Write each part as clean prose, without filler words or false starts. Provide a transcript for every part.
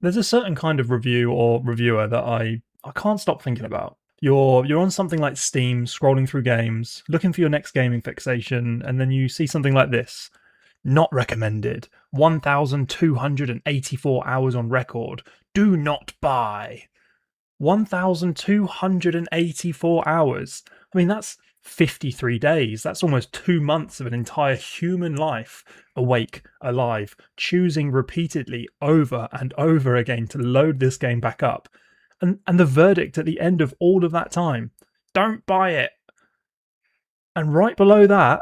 There's a certain kind of review or reviewer that I can't stop thinking about. You're on something like Steam, scrolling through games, looking for your next gaming fixation, and then you see something like this. Not recommended. 1,284 hours on record. Do not buy. 1,284 hours. I mean, that's 53 days. That's almost 2 months of an entire human life awake, alive, choosing repeatedly over and over again to load this game back up. And the verdict at the end of all of that time, don't buy it. And right below that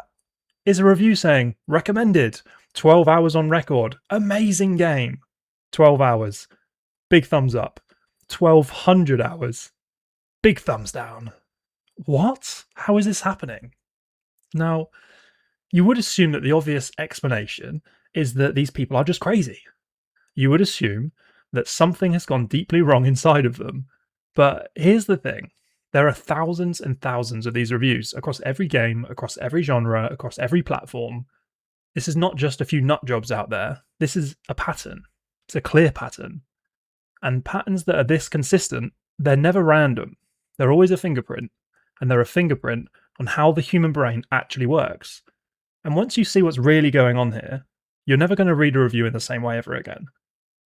is a review saying, recommended, 12 hours on record, amazing game. 12 hours, big thumbs up. 1,200 hours, big thumbs down. What? How is this happening? Now, you would assume that the obvious explanation is that these people are just crazy. You would assume that something has gone deeply wrong inside of them. But here's the thing. There are thousands and thousands of these reviews across every game, across every genre, across every platform. This is not just a few nut jobs out there. This is a pattern. It's a clear pattern. And patterns that are this consistent, they're never random. They're always a fingerprint. And they're a fingerprint on how the human brain actually works. And once you see what's really going on here, you're never going to read a review in the same way ever again.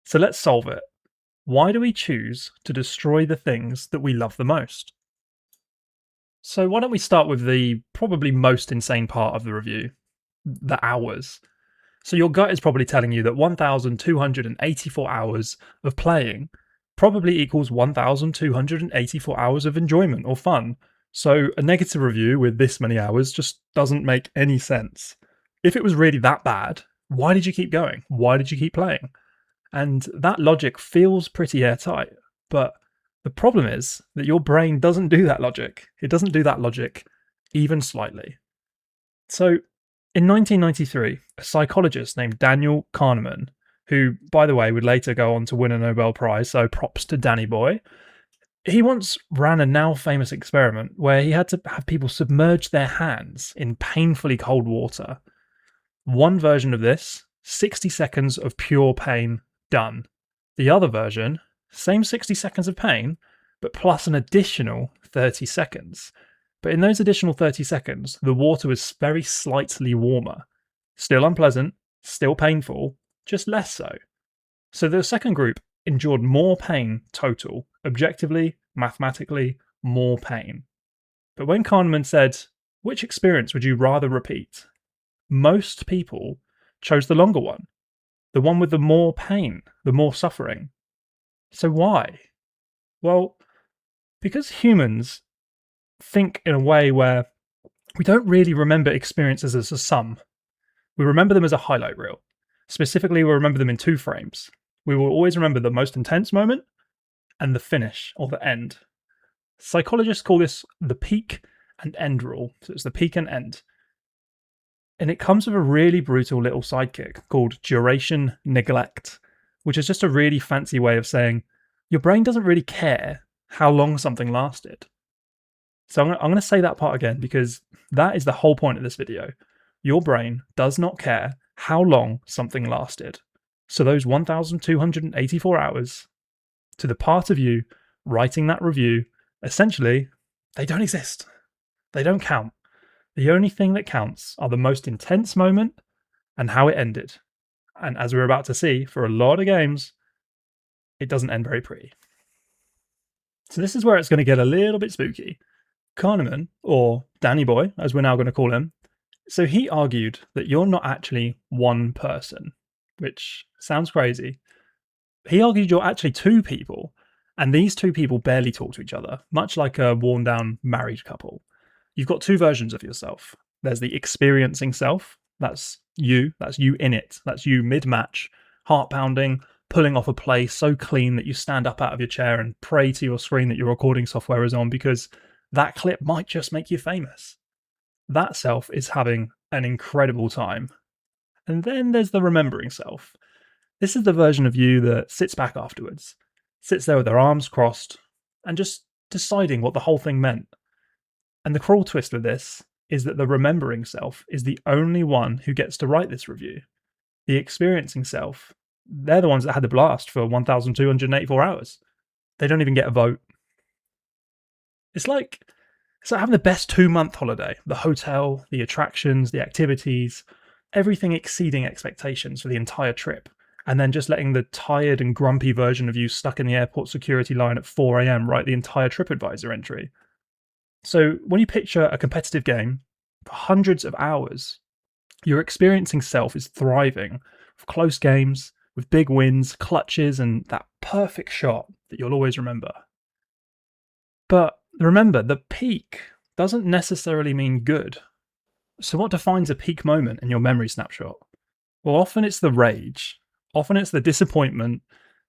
So let's solve it. Why do we choose to destroy the things that we love the most? So why don't we start with the probably most insane part of the review, the hours. So your gut is probably telling you that 1,284 hours of playing probably equals 1,284 hours of enjoyment or fun. So a negative review with this many hours just doesn't make any sense. If it was really that bad, why did you keep going? Why did you keep playing? And that logic feels pretty airtight, but the problem is that your brain doesn't do that logic. It doesn't do that logic even slightly. So in 1993, a psychologist named Daniel Kahneman, who, by the way, would later go on to win a Nobel Prize, so props to Danny Boy, he once ran a now famous experiment where he had to have people submerge their hands in painfully cold water. One version of this, 60 seconds of pure pain, done. The other version, same 60 seconds of pain, but plus an additional 30 seconds. But in those additional 30 seconds, the water was very slightly warmer. Still unpleasant, still painful, just less so. So the second group endured more pain total, objectively, mathematically, more pain. But when Kahneman said, which experience would you rather repeat? Most people chose the longer one, the one with the more pain, the more suffering. So why? Well, because humans think in a way where we don't really remember experiences as a sum. We remember them as a highlight reel. Specifically, we remember them in two frames. We will always remember the most intense moment and the finish or the end. Psychologists call this the peak and end rule. So it's the peak and end. And it comes with a really brutal little sidekick called duration neglect, which is just a really fancy way of saying your brain doesn't really care how long something lasted. So I'm going to say that part again because that is the whole point of this video. Your brain does not care how long something lasted. So those 1,284 hours, to the part of you writing that review, essentially, they don't exist. They don't count. The only thing that counts are the most intense moment and how it ended. And as we're about to see, for a lot of games, it doesn't end very pretty. So this is where it's going to get a little bit spooky. Kahneman, or Danny Boy, as we're now going to call him, so he argued that you're not actually one person, which sounds crazy. He argued you're actually two people, and these two people barely talk to each other, much like a worn-down married couple. You've got two versions of yourself. There's the experiencing self, that's you in it, that's you mid-match, heart-pounding, pulling off a play so clean that you stand up out of your chair and pray to your screen that your recording software is on because that clip might just make you famous. That self is having an incredible time. And then there's the remembering self. This is the version of you that sits back afterwards, sits there with their arms crossed, and just deciding what the whole thing meant. And the cruel twist with this is that the remembering self is the only one who gets to write this review. The experiencing self they're the ones that had the blast for 1,284 hours. They don't even get a vote. It's like having the best 2-month holiday. The hotel, the attractions, the activities, everything exceeding expectations for the entire trip. And then just letting the tired and grumpy version of you stuck in the airport security line at 4 a.m. write the entire TripAdvisor entry. So when you picture a competitive game for hundreds of hours, your experiencing self is thriving with close games, with big wins, clutches, and that perfect shot that you'll always remember. But remember, the peak doesn't necessarily mean good. So what defines a peak moment in your memory snapshot? Well, often it's the rage. Often it's the disappointment.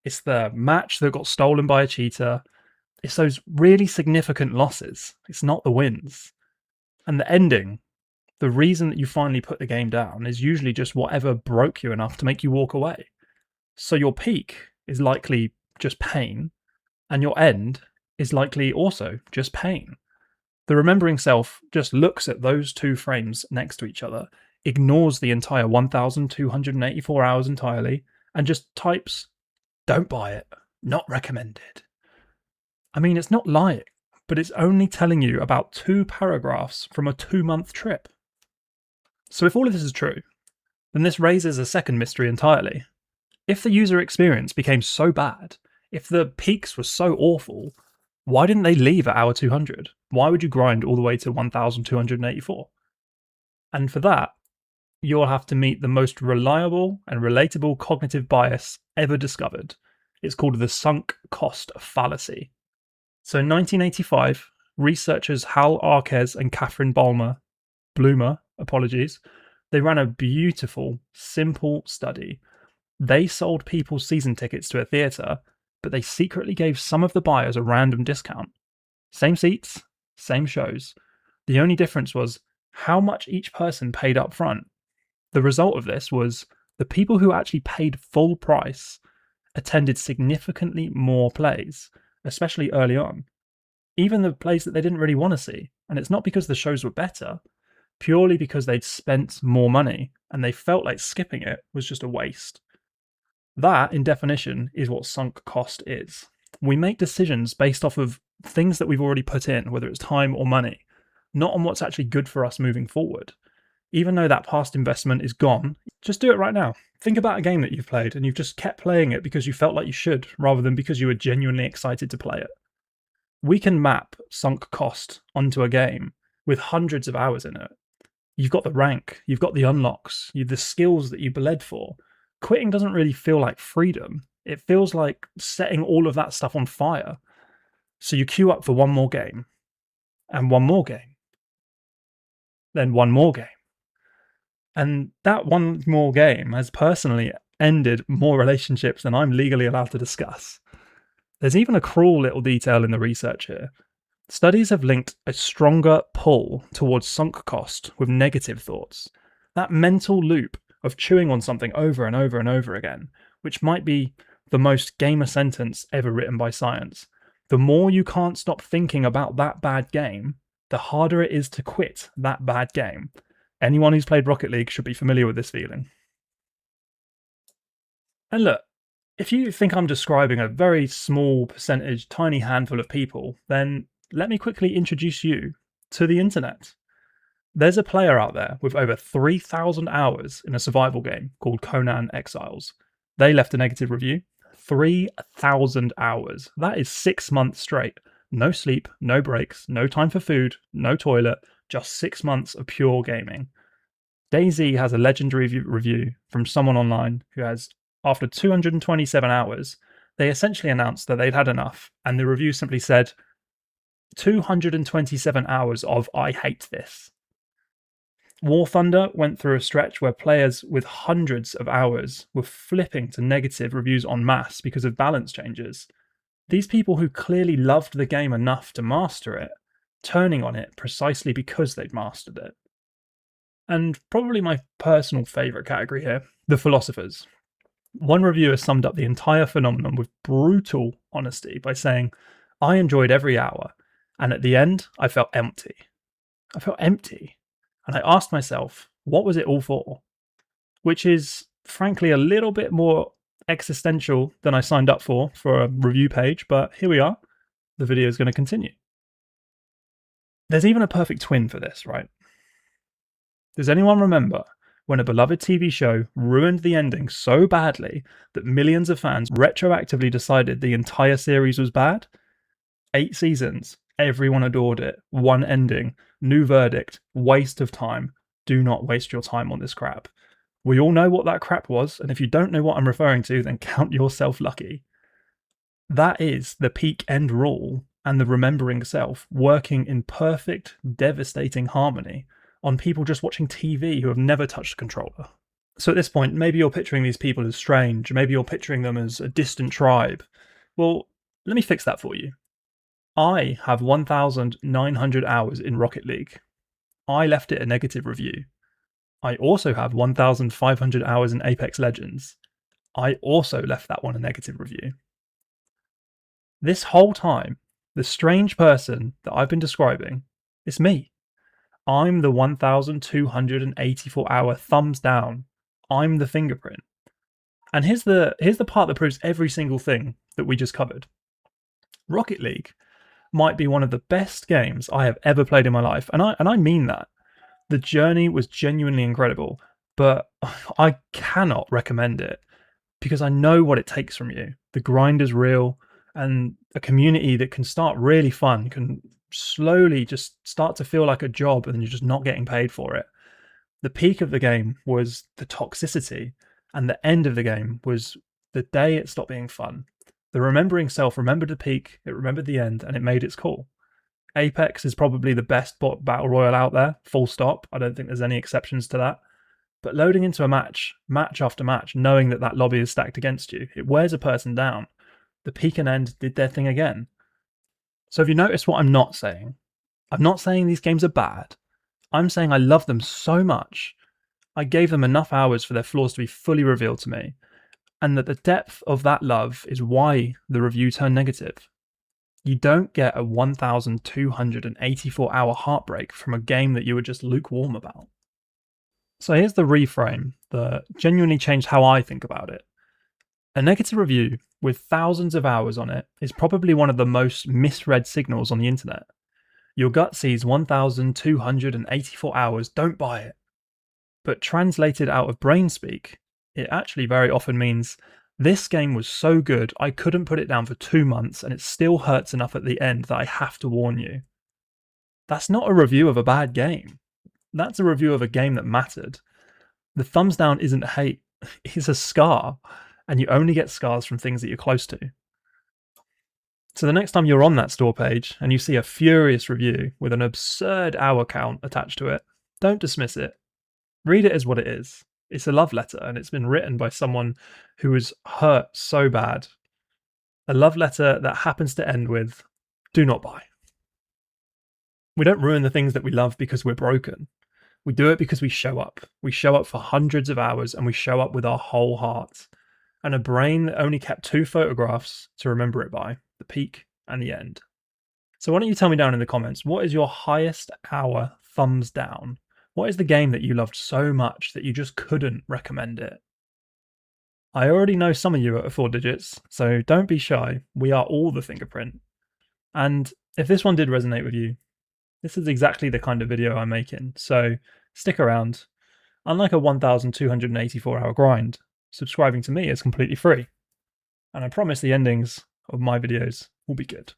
It's the match that got stolen by a cheater. It's those really significant losses. It's not the wins. And the ending, the reason that you finally put the game down, is usually just whatever broke you enough to make you walk away. So your peak is likely just pain, and your end is likely also just pain. The remembering self just looks at those two frames next to each other, ignores the entire 1,284 hours entirely, and just types, "Don't buy it, not recommended." I mean, it's not lying, but it's only telling you about 2 paragraphs from a 2-month trip. So if all of this is true, then this raises a second mystery entirely. If the user experience became so bad, if the peaks were so awful, why didn't they leave at hour 200? Why would you grind all the way to 1,284? And for that, you'll have to meet the most reliable and relatable cognitive bias ever discovered. It's called the sunk cost fallacy. So in 1985, researchers Hal Arquez and Catherine Bloomer, they ran a beautiful, simple study. They sold people season tickets to a theatre, but they secretly gave some of the buyers a random discount. Same seats, same shows. The only difference was how much each person paid up front. The result of this was the people who actually paid full price attended significantly more plays, especially early on. Even the plays that they didn't really want to see. And it's not because the shows were better, purely because they'd spent more money and they felt like skipping it was just a waste. That, in definition, is what sunk cost is. We make decisions based off of things that we've already put in, whether it's time or money, not on what's actually good for us moving forward. Even though that past investment is gone, just do it right now. Think about a game that you've played and you've just kept playing it because you felt like you should, rather than because you were genuinely excited to play it. We can map sunk cost onto a game with hundreds of hours in it. You've got the rank, you've got the unlocks, you've the skills that you bled for. Quitting doesn't really feel like freedom. It feels like setting all of that stuff on fire. So you queue up for one more game, and one more game, then one more game. And that one more game has personally ended more relationships than I'm legally allowed to discuss. There's even a cruel little detail in the research here. Studies have linked a stronger pull towards sunk cost with negative thoughts. That mental loop of chewing on something over and over and over again, which might be the most gamer sentence ever written by science. The more you can't stop thinking about that bad game, the harder it is to quit that bad game. Anyone who's played Rocket League should be familiar with this feeling. And look, if you think I'm describing a very small percentage, tiny handful of people, then let me quickly introduce you to the internet. There's a player out there with over 3,000 hours in a survival game called Conan Exiles. They left a negative review. 3,000 hours. That is 6 months straight. No sleep, no breaks, no time for food, no toilet, just 6 months of pure gaming. DayZ has a legendary review from someone online who has, after 227 hours, they essentially announced that they'd had enough, and the review simply said, 227 hours of "I hate this." War Thunder went through a stretch where players with hundreds of hours were flipping to negative reviews en masse because of balance changes. These people who clearly loved the game enough to master it, turning on it precisely because they'd mastered it. And probably my personal favourite category here, the philosophers. One reviewer summed up the entire phenomenon with brutal honesty by saying, "I enjoyed every hour, and at the end, I felt empty. I felt empty. And I asked myself, what was it all for?" Which is, frankly, a little bit more existential than I signed up for a review page, but here we are. The video is going to continue. There's even a perfect twin for this, right? Does anyone remember when a beloved TV show ruined the ending so badly that millions of fans retroactively decided the entire series was bad? 8 seasons, everyone adored it, one ending, new verdict, waste of time. Do not waste your time on this crap. We all know what that crap was, and if you don't know what I'm referring to, then count yourself lucky. That is the peakendrule and the remembering self working in perfect, devastating harmony on people just watching TV who have never touched a controller. So at this point, maybe you're picturing these people as strange, maybe you're picturing them as a distant tribe. Well, let me fix that for you. I have 1,900 hours in Rocket League. I left it a negative review. I also have 1,500 hours in Apex Legends. I also left that one a negative review. This whole time, the strange person that I've been describing is me. I'm the 1,284 hour thumbs down. I'm the fingerprint. And here's the part that proves every single thing that we just covered. Rocket League might be one of the best games I have ever played in my life, and I mean that. The journey was genuinely incredible, but I cannot recommend it because I know what it takes from you. The grind is real, and a community that can start really fun can slowly just start to feel like a job, and you're just not getting paid for it. The peak of the game was the toxicity, and the end of the game was the day it stopped being fun. The remembering self remembered the peak, it remembered the end, and it made its call. Apex is probably the best battle royale out there, full stop. I don't think there's any exceptions to that. But loading into a match after match, knowing that that lobby is stacked against you, it wears a person down. The peak and end did their thing again. So if you notice what I'm not saying these games are bad. I'm saying I love them so much. I gave them enough hours for their flaws to be fully revealed to me, and that the depth of that love is why the review turned negative. You don't get a 1,284 hour heartbreak from a game that you were just lukewarm about. So here's the reframe that genuinely changed how I think about it. A negative review with thousands of hours on it is probably one of the most misread signals on the internet. Your gut sees 1,284 hours, don't buy it. But translated out of brain speak, it actually very often means this game was so good I couldn't put it down for 2 months and it still hurts enough at the end that I have to warn you. That's not a review of a bad game. That's a review of a game that mattered. The thumbs down isn't hate, it's a scar, and you only get scars from things that you're close to. So the next time you're on that store page and you see a furious review with an absurd hour count attached to it, don't dismiss it. Read it as what it is. It's a love letter, and it's been written by someone who was hurt so bad. A love letter that happens to end with, do not buy. We don't ruin the things that we love because we're broken. We do it because we show up. We show up for hundreds of hours, and we show up with our whole heart. And a brain that only kept 2 photographs to remember it by, the peak and the end. So why don't you tell me down in the comments, what is your highest hour thumbs down? What is the game that you loved so much that you just couldn't recommend it? I already know some of you are at 4 digits, so don't be shy. We are all the fingerprint. And if this one did resonate with you, this is exactly the kind of video I'm making, so stick around. Unlike a 1,284 hour grind, subscribing to me is completely free. And I promise the endings of my videos will be good.